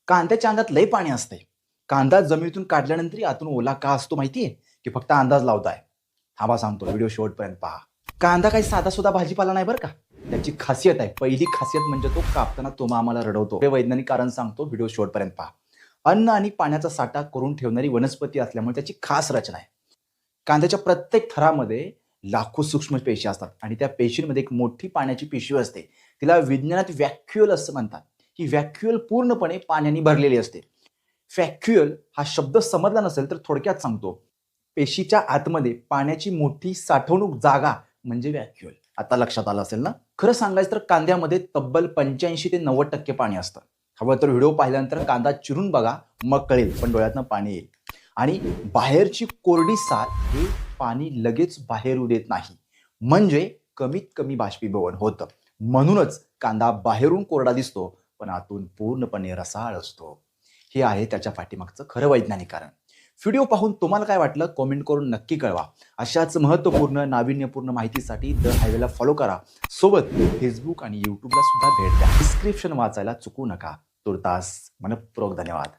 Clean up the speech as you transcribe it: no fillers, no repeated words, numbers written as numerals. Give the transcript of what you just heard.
कांद्याच्या अंदात लय पाणी असते. कांदा जमिनीतून काढल्यानंतर आतून ओला का असतो माहितीये की फक्त अंदाज लावताय? थांबा सांगतो, व्हिडिओ शेवटपर्यंत पहा. कांदा काही साधा सुद्धा भाजीपाला नाही बरं का. त्याची खासियत आहे. पहिली खासियत म्हणजे तो कापताना तो आम्हाला रडवतो. हे वैज्ञानिक कारण सांगतो, व्हिडिओ शेवटपर्यंत पहा. अन्न आणि पाण्याचा साठा करून ठेवणारी वनस्पती असल्यामुळे त्याची खास रचना आहे. कांद्याच्या प्रत्येक थरामध्ये लाखो सूक्ष्म पेशी असतात आणि त्या पेशींमध्ये एक मोठी पाण्याची पिशवी असते. तिला विज्ञानात व्हॅक्युअल असं म्हणतात. ही व्हॅक्युअल पूर्णपणे पाण्याने भरलेली असते. व्हॅक्युअल हा शब्द समजला नसेल तर थोडक्यात सांगतो. पेशीच्या आतमध्ये पाण्याची मोठी साठवणूक जागा म्हणजे व्हॅक्युअल. आता लक्षात आलं असेल ना? खरं सांगायचं तर कांद्यामध्ये तब्बल 85 ते 90% पाणी असतं. हवं तर व्हिडिओ पाहिल्यानंतर कांदा चिरून बघा, मग कळेल, पण डोळ्यातनं पाणी येईल. आणि बाहेरची कोरडी साल हे पाणी लगेच बाहेर येऊ देत नाही. म्हणजे कमीत कमी बाष्पीभवन होतं. म्हणूनच कांदा बाहेरून कोरडा दिसतो, पण आतून पूर्णपणे रसाळ असतो. हे आहे त्याच्या पाठीमागचं खरं वैज्ञानिक कारण. व्हिडिओ पाहून तुम्हाला काय वाटलं कमेंट करून नक्की कळवा. अशाच महत्त्वपूर्ण नाविन्यपूर्ण माहितीसाठी द हायवेला फॉलो करा. सोबत फेसबुक आणि यूट्यूबला सुद्धा भेट द्या. डिस्क्रिप्शन वाचायला चुकू नका. तुर्तास मनःपूर्वक धन्यवाद.